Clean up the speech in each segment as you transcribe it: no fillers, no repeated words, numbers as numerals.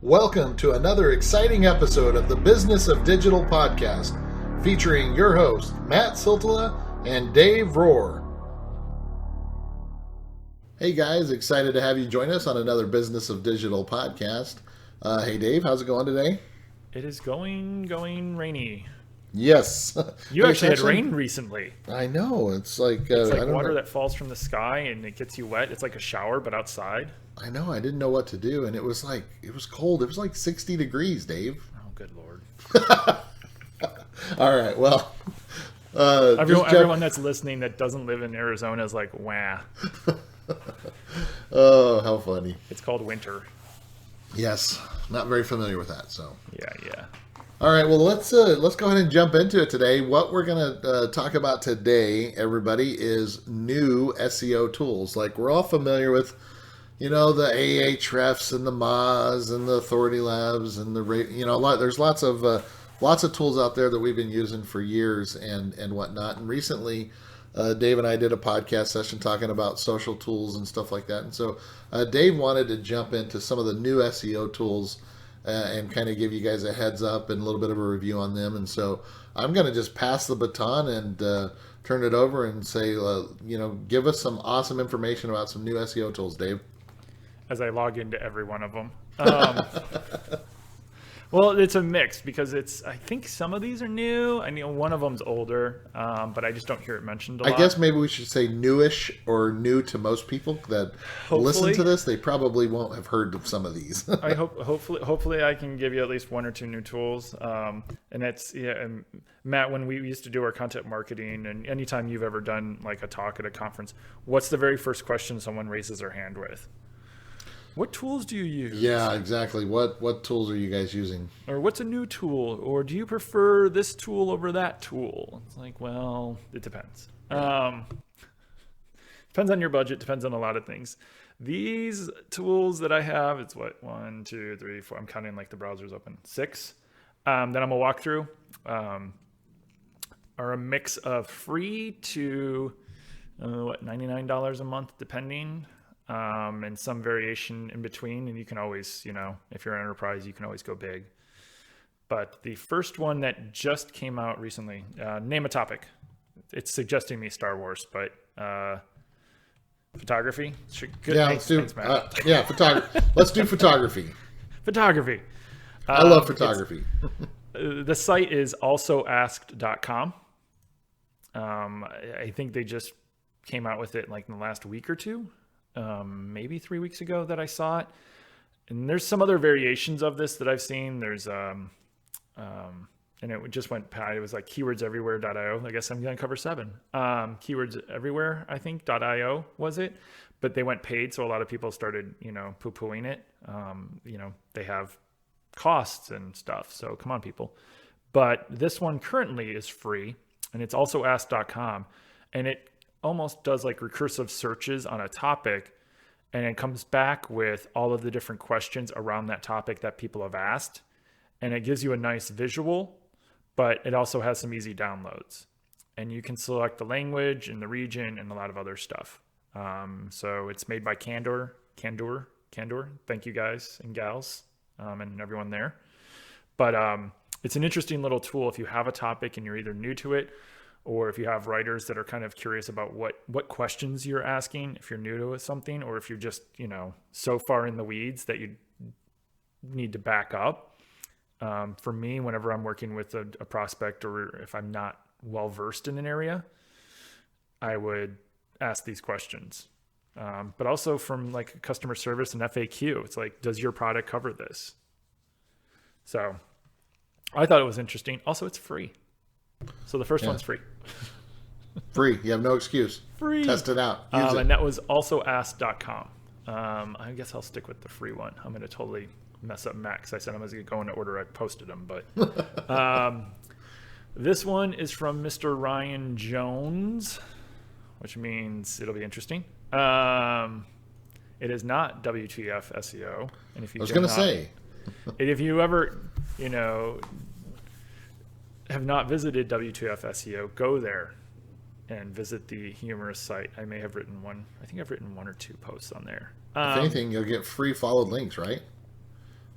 Welcome to another exciting episode of the Business of Digital podcast, featuring your hosts, Matt Siltala and Dave Rohr. Hey guys, excited to have you join us on another Business of Digital podcast. Hey Dave, how's it going today? It is going rainy. Yes. You actually had rain recently. I know. It's like water that falls from the sky and it gets you wet. It's like a shower, but outside. I know. I didn't know what to do, and it was cold. It was like 60 degrees, Dave. Oh, good Lord. All right. Well, everyone that's listening that doesn't live in Arizona is like, wah. Oh, how funny. It's called winter. Yes. Not very familiar with that, so. Yeah. All right, well, let's go ahead and jump into it today. What we're going to talk about today, everybody, is new SEO tools. Like, we're all familiar with, the Ahrefs and the Moz and the Authority Labs and there's lots of tools out there that we've been using for years and whatnot. And recently, Dave and I did a podcast session talking about social tools and stuff like that. And so Dave wanted to jump into some of the new SEO tools and kind of give you guys a heads up and a little bit of a review on them. And so I'm going to just pass the baton and turn it over and say, give us some awesome information about some new SEO tools, Dave. As I log into every one of them. Well, it's a mix because I think some of these are new. I know one of them's older, but I just don't hear it mentioned a lot. I guess maybe we should say newish or new to most people that listen to this. They probably won't have heard of some of these. Hopefully I can give you at least one or two new tools. And Matt, when we used to do our content marketing, and anytime you've ever done like a talk at a conference, what's the very first question someone raises their hand with? What tools do you use? Yeah, exactly. What tools are you guys using? Or what's a new tool? Or do you prefer this tool over that tool? It's like, well, it depends. Depends on your budget, depends on a lot of things. These tools that I have, it's what, 1, 2, 3, 4, I'm counting like the browser's open, 6, that I'm gonna walk through, are a mix of free to, $99 a month, depending. And some variation in between, and you can always, if you're an enterprise, you can always go big. But the first one that just came out recently, name a topic. It's suggesting me Star Wars, but photography. Good. Yeah, thanks, Matt. Photography. Let's do photography. Photography. I love photography. The site is alsoasked.com. I think they just came out with it like in the last week or two. Maybe 3 weeks ago that I saw it. And there's some other variations of this that I've seen. There's, and it just went, it was like keywordseverywhere.io. I guess I'm going to cover 7. Keywords everywhere, I think, .io was it, but they went paid. So a lot of people started, poo-pooing it. They have costs and stuff. So come on, people. But this one currently is free, and it's also ask.com, and it almost does like recursive searches on a topic, and it comes back with all of the different questions around that topic that people have asked, and it gives you a nice visual, but it also has some easy downloads, and you can select the language and the region and a lot of other stuff. So it's made by Candor. Thank you guys and gals, and everyone there. But it's an interesting little tool if you have a topic and you're either new to it, or if you have writers that are kind of curious about what questions you're asking, if you're new to something, or if you're just, so far in the weeds that you need to back up. For me, whenever I'm working with a prospect, or if I'm not well-versed in an area, I would ask these questions. But also from like customer service and FAQ, it's like, does your product cover this? So I thought it was interesting. Also, it's free. So the first one's free. Free. You have no excuse. Free. Test it out. Use it. And that was also ask.com. I guess I'll stick with the free one. I'm going to totally mess up Max. I said I was going to go in order I posted them, but this one is from Mr. Ryan Jones, which means it'll be interesting. It is not WTF SEO. And if you I was going to say. If you ever, have not visited WTF SEO, go there and visit the humorous site. I may have written one. I think I've written 1 or 2 posts on there. If anything, you'll get free followed links, right?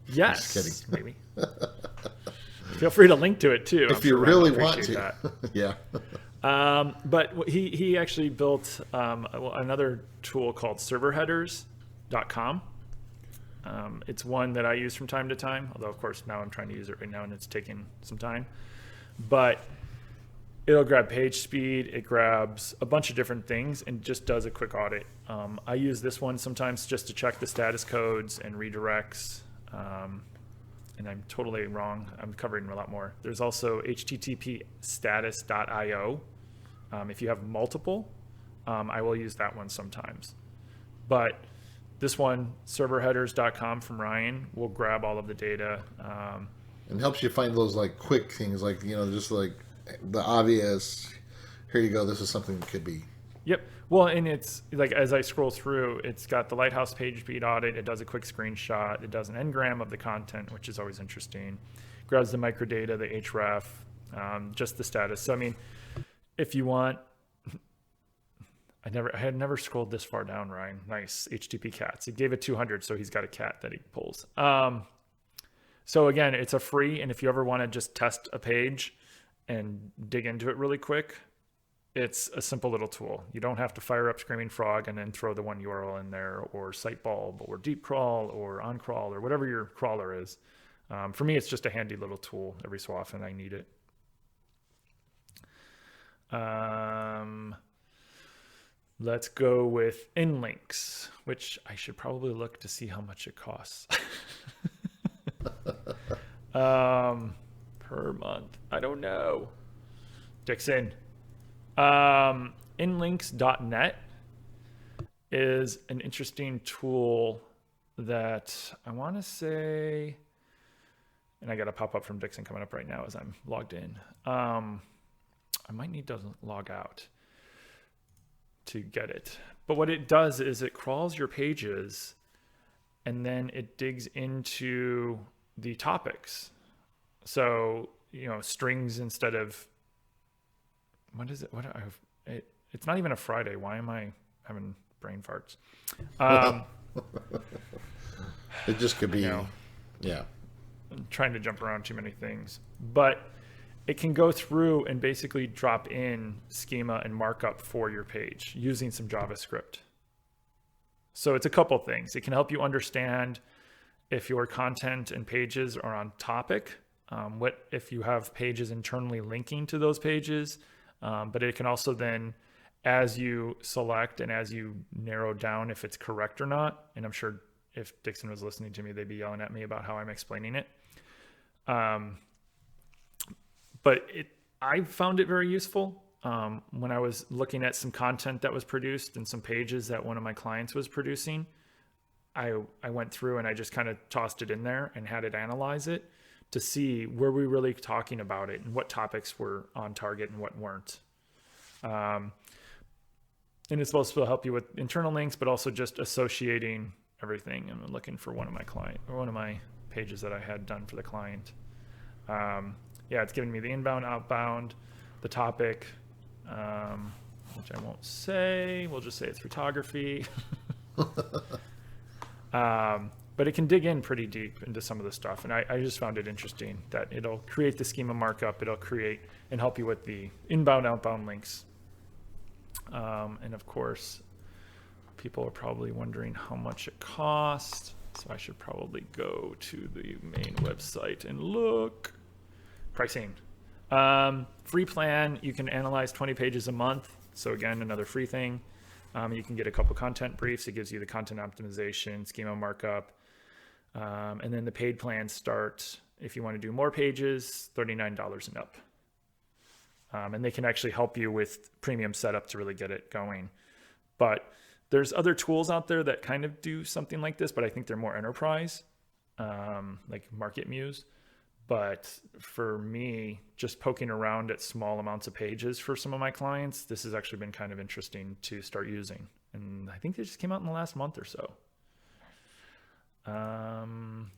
Just kidding. Yes, maybe. Feel free to link to it too. If I'm you sure Ryan will really want appreciate to. that. Yeah. But he actually built another tool called serverheaders.com. It's one that I use from time to time, although of course now I'm trying to use it right now and it's taking some time. But it'll grab page speed, it grabs a bunch of different things and just does a quick audit. I use this one sometimes just to check the status codes and redirects. And I'm totally wrong. I'm covering a lot more. There's also http status.io. If you have multiple, I will use that one sometimes. But this one, serverheaders.com from Ryan, will grab all of the data. And helps you find those like quick things, like, just like the obvious, here you go, this is something that could be. Yep. Well, and it's like, as I scroll through, it's got the Lighthouse page speed audit. It does a quick screenshot. It does an engram of the content, which is always interesting. Grabs the microdata, the href, just the status. So, I mean, if you want, I had never scrolled this far down, Ryan. Nice. HTTP cats. He gave it 200, so he's got a cat that he pulls. So again, it's a free, and if you ever want to just test a page and dig into it really quick, it's a simple little tool. You don't have to fire up Screaming Frog and then throw the one URL in there, or Sitebulb, or Deep Crawl, or OnCrawl, or whatever your crawler is. For me, it's just a handy little tool. Every so often I need it. Let's go with InLinks, which I should probably look to see how much it costs. Per month. I don't know. Dixon. Inlinks.net is an interesting tool that I want to say, and I got a pop-up from Dixon coming up right now as I'm logged in. I might need to log out to get it. But what it does is it crawls your pages and then it digs into the topics. So, strings instead of, what is it? It's not even a Friday. Why am I having brain farts? It just could be, yeah. I'm trying to jump around too many things. But it can go through and basically drop in schema and markup for your page using some JavaScript. So it's a couple things. It can help you understand if your content and pages are on topic, what if you have pages internally linking to those pages, but it can also then, as you select and as you narrow down if it's correct or not, and I'm sure if Dixon was listening to me, they'd be yelling at me about how I'm explaining it. But I found it very useful when I was looking at some content that was produced and some pages that one of my clients was producing. I went through and I just kind of tossed it in there and had it analyze it to see were we really talking about it and what topics were on target and what weren't. And it's supposed to help you with internal links, but also just associating everything. And I'm looking for one of my pages that I had done for the client. It's giving me the inbound, outbound, the topic, which I won't say. We'll just say it's photography. But it can dig in pretty deep into some of the stuff. And I just found it interesting that it'll create the schema markup. It'll create and help you with the inbound, outbound links. And of course, people are probably wondering how much it costs. So I should probably go to the main website and look. Pricing. Free plan, you can analyze 20 pages a month. So again, another free thing. You can get a couple content briefs. It gives you the content optimization, schema markup. And then the paid plans start, if you want to do more pages, $39 and up. And they can actually help you with premium setup to really get it going. But there's other tools out there that kind of do something like this, but I think they're more enterprise, like Market Muse. But for me, just poking around at small amounts of pages for some of my clients, this has actually been kind of interesting to start using. And I think they just came out in the last month or so. An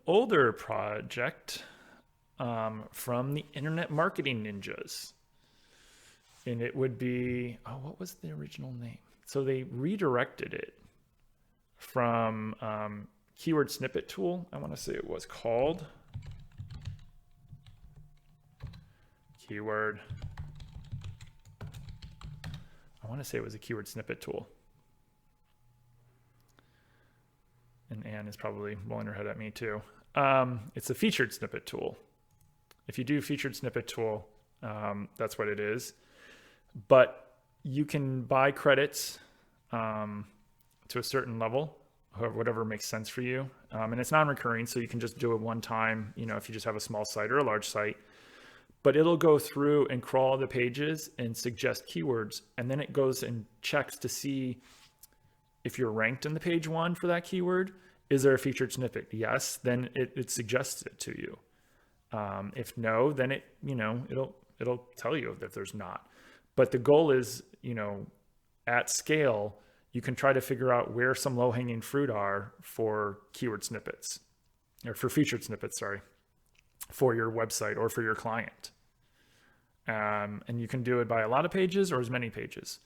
older project from the Internet Marketing Ninjas. And it would be, what was the original name? So they redirected it from keyword snippet tool. I want to say it was called keyword. I want to say it was a keyword snippet tool. And Anne is probably rolling her head at me too. It's a featured snippet tool. If you do featured snippet tool, that's what it is. But you can buy credits to a certain level, or whatever makes sense for you. And it's non-recurring, so you can just do it one time, if you just have a small site or a large site. But it'll go through and crawl the pages and suggest keywords. And then it goes and checks to see if you're ranked in the page one for that keyword. Is there a featured snippet? Yes, then it suggests it to you. If no, then it'll tell you if there's not. But the goal is, at scale, you can try to figure out where some low-hanging fruit are for keyword snippets, or for featured snippets, sorry, for your website or for your client. And you can do it by a lot of pages or as many pages.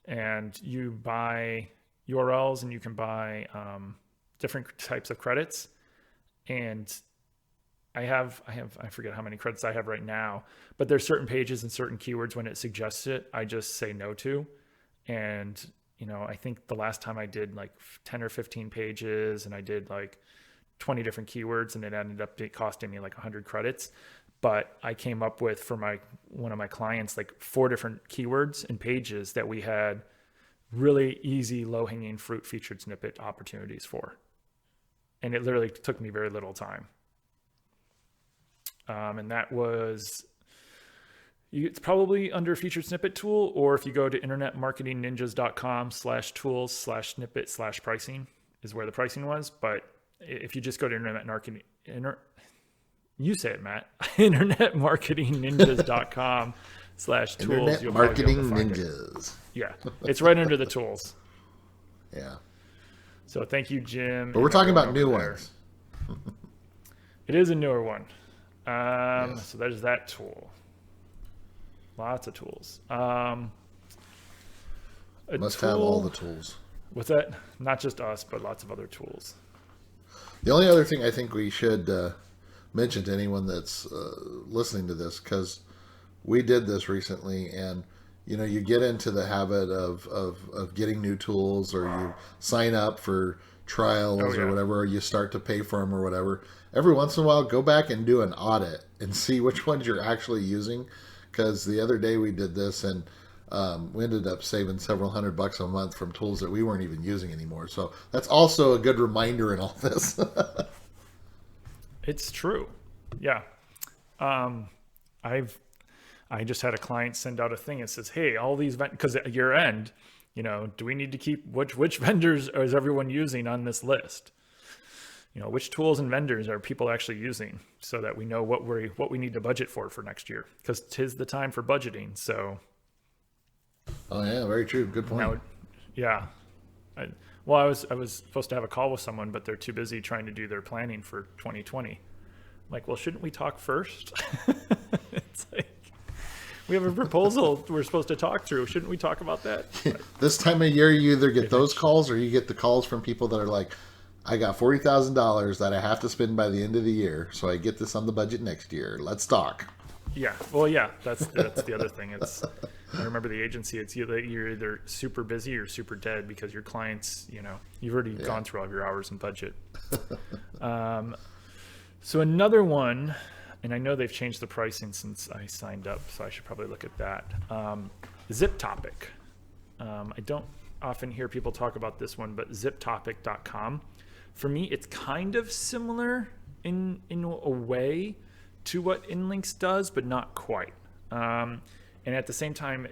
And you buy URLs and you can buy different types of credits. And I forget how many credits I have right now, but there's certain pages and certain keywords when it suggests it, I just say no to. And, I think the last time I did like 10 or 15 pages and I did like 20 different keywords and it ended up costing me like 100 credits. But I came up with for one of my clients, like 4 different keywords and pages that we had really easy low-hanging fruit featured snippet opportunities for. And it literally took me very little time. And that was, it's probably under featured snippet tool, or if you go to internetmarketingninjas.com/tools/snippet/pricing is where the pricing was. But if you just go to internet marketing, you say it, Matt, internetmarketingninjas.com/tools. Internet Marketing Ninjas. Yeah, it's right under the tools. Yeah. So thank you, Jim. But we're talking about new ones. It is a newer one. Yes. So there's that tool. Lots of tools. Must have all the tools. What's that? Not just us, but lots of other tools. The only other thing I think we should mention to anyone that's listening to this, because we did this recently, and you get into the habit of getting new tools, or you sign up for trials or whatever, or you start to pay for them or whatever. Every once in a while, go back and do an audit and see which ones you're actually using. Because the other day we did this, and we ended up saving several $100 a month from tools that we weren't even using anymore. So that's also a good reminder in all this. It's true. Yeah. I just had a client send out a thing that says, hey, all these, because at year end, do we need to keep, which vendors is everyone using on this list? Which tools and vendors are people actually using, so that we know what we need to budget for next year, because 'tis the time for budgeting. So. Oh yeah, very true. Good point. Yeah. I was supposed to have a call with someone, but they're too busy trying to do their planning for 2020. I'm like, well, shouldn't we talk first? It's like, we have a proposal we're supposed to talk through. Shouldn't we talk about that? This time of year, you either get those calls or you get the calls from people that are like, I got $40,000 that I have to spend by the end of the year, so I get this on the budget next year. Let's talk. Yeah. Well, yeah, that's the other thing. I remember the agency, it's you're either super busy or super dead, because your clients, you've already gone through all of your hours and budget. So another one, and I know they've changed the pricing since I signed up, so I should probably look at that. Zip Topic. I don't often hear people talk about this one, but ziptopic.com. For me, it's kind of similar in a way to what Inlinks does, but not quite. And at the same time,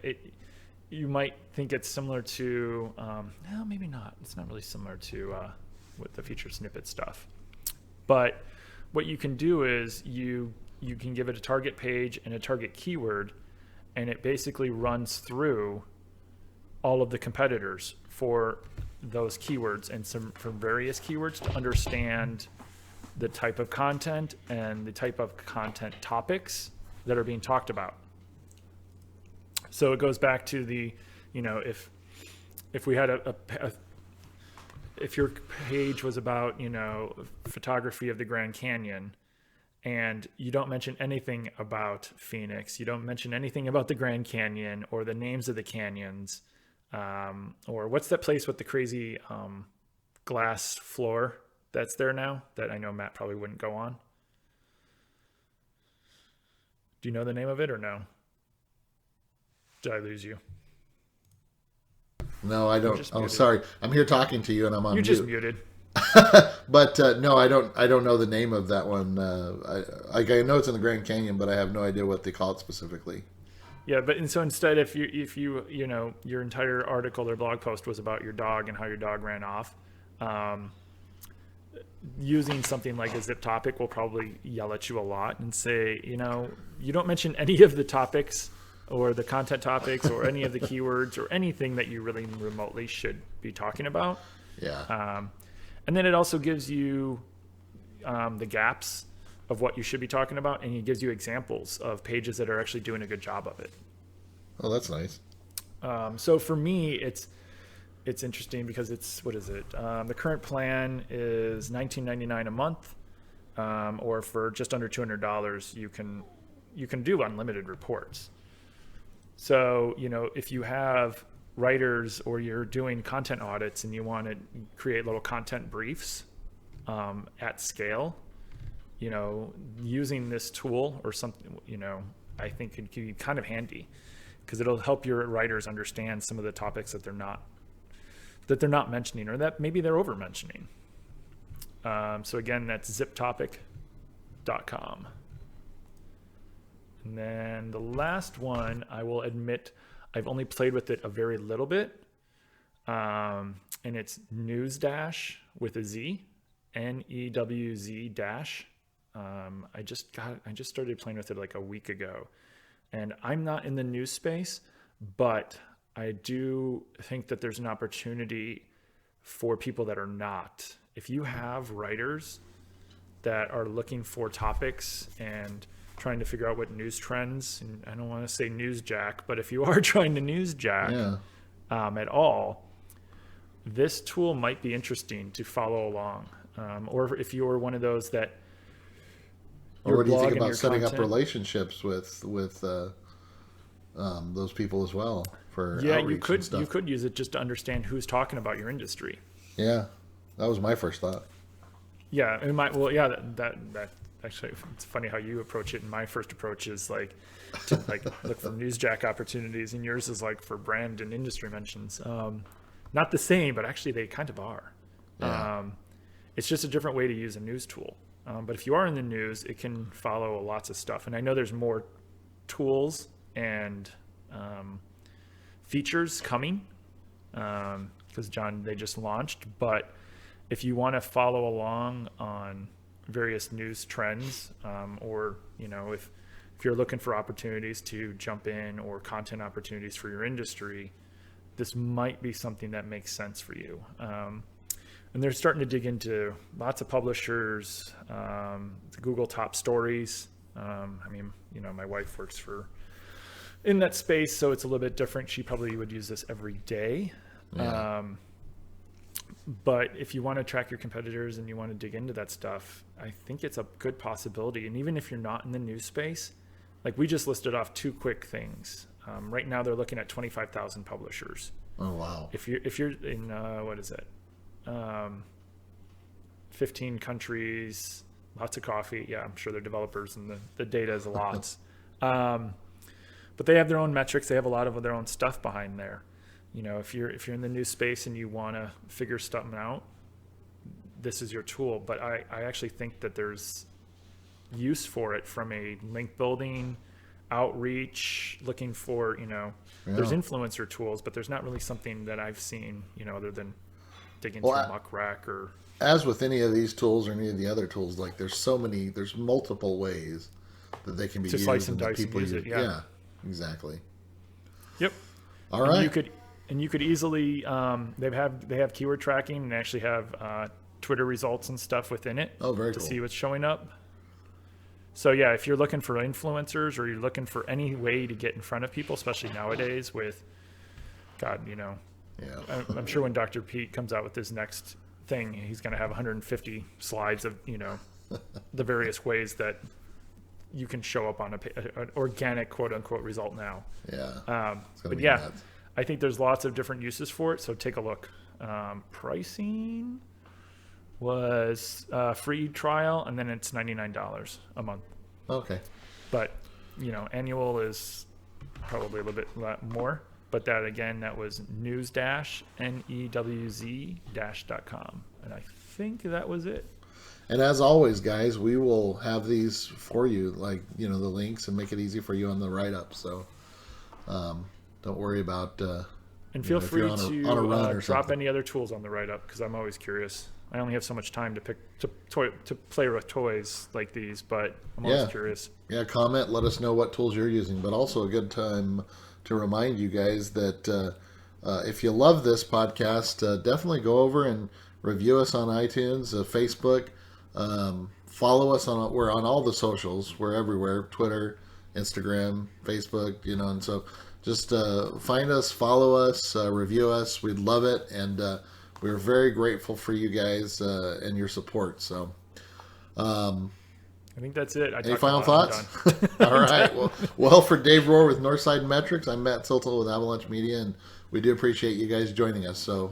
you might think it's similar to, no, maybe not. It's not really similar to with the feature snippet stuff. But what you can do is you can give it a target page and a target keyword, and it basically runs through all of the competitors for those keywords and from various keywords to understand the type of content and the type of content topics that are being talked about. So it goes back to the, if we had if your page was about, photography of the Grand Canyon, and you don't mention anything about Phoenix, you don't mention anything about the Grand Canyon or the names of the canyons, or what's that place with the crazy glass floor that's there now that I know Matt probably wouldn't go on? Do you know the name of it or no? Did I lose you? No, I don't. Oh, sorry. I'm here talking to you, and I'm on You're mute. just muted. But no, I don't know the name of that one. I know it's in the Grand Canyon, but I have no idea what they call it specifically. Yeah, but so instead, if you your entire article or blog post was about your dog and how your dog ran off, using something like a zip topic will probably yell at you a lot and say, you don't mention any of the topics or the content topics or any of the keywords or anything that you really remotely should be talking about. Yeah. And then it also gives you the gaps of what you should be talking about, and it gives you examples of pages that are actually doing a good job of it. Oh, that's nice. So for me, it's interesting because it's, what is it? The current plan is $19.99 a month, or for just under $200, you can do unlimited reports. So, if you have writers or you're doing content audits and you want to create little content briefs at scale, using this tool or something, I think it can be kind of handy because it'll help your writers understand some of the topics that they're not mentioning or that maybe they're over mentioning. So again, that's ziptopic.com. And then the last one, I will admit, I've only played with it a very little bit. And it's News Dash with a Z, NEWZ dash. I just started playing with it like a week ago, and I'm not in the news space, but I do think that there's an opportunity for people that are not. If you have writers that are looking for topics and trying to figure out what news trends, and I don't want to say newsjack, but if you are trying to newsjack at all, this tool might be interesting to follow along. Or if you're one of those that, or what do you think about setting up relationships with those people as well for outreach and stuff? You could use it just to understand who's talking about your industry. Yeah, that was my first thought. Yeah, it might. Well, yeah, that actually, it's funny how you approach it. And my first approach is to look for newsjack opportunities, and yours is like for brand and industry mentions. Not the same, but actually they kind of are. Yeah. It's just a different way to use a news tool. But if you are in the news, it can follow lots of stuff. And I know there's more tools and features coming because they just launched. But if you want to follow along on various news trends, or if you're looking for opportunities to jump in or content opportunities for your industry, this might be something that makes sense for you. And they're starting to dig into lots of publishers, Google top stories. My wife works in that space, so it's a little bit different. She probably would use this every day. Yeah. But if you want to track your competitors and you want to dig into that stuff, I think it's a good possibility. And even if you're not in the news space, like we just listed off two quick things. Right now they're looking at 25,000 publishers. Oh, wow. If you're in, 15 countries, lots of coffee. Yeah, I'm sure they're developers and the data is lots. But they have their own metrics. They have a lot of their own stuff behind there. If you're in the news space and you want to figure something out, this is your tool. But I actually think that there's use for it from a link building, outreach, looking for, there's influencer tools, but there's not really something that I've seen, other than digging through Muck Rack or. As with any of these tools or any of the other tools, like there's multiple ways that they can be used. To slice and dice and use it, yeah, exactly. Yep. All right. And you could easily, they have keyword tracking and actually have Twitter results and stuff within it. Oh, very to cool. see what's showing up. So yeah, if you're looking for influencers or you're looking for any way to get in front of people, especially nowadays with, God, Yeah. I'm sure when Dr. Pete comes out with his next thing, he's going to have 150 slides of, the various ways that you can show up on an organic quote unquote result now. Yeah. But yeah, nuts. I think there's lots of different uses for it. So take a look. Pricing was free trial, and then it's $99 a month. Okay. But, annual is probably a little bit more. But that, again, that was newsdash.com. And I think that was it. And as always, guys, we will have these for you, like, the links, and make it easy for you on the write-up. So don't worry about and feel free to drop any other tools on the write-up, because I'm always curious. I only have so much time to play with toys like these, but I'm always curious. Yeah, comment, let us know what tools you're using. But also a good time to remind you guys that if you love this podcast, definitely go over and review us on iTunes, Facebook. Follow us we're on all the socials. We're everywhere: Twitter, Instagram, Facebook. And so just find us, follow us, review us. We'd love it, and we're very grateful for you guys and your support. So I think that's it. Any final thoughts? All right. Well, for Dave Rohr with Northside Metrics, I'm Matt Tiltle with Avalanche Media, and we do appreciate you guys joining us. So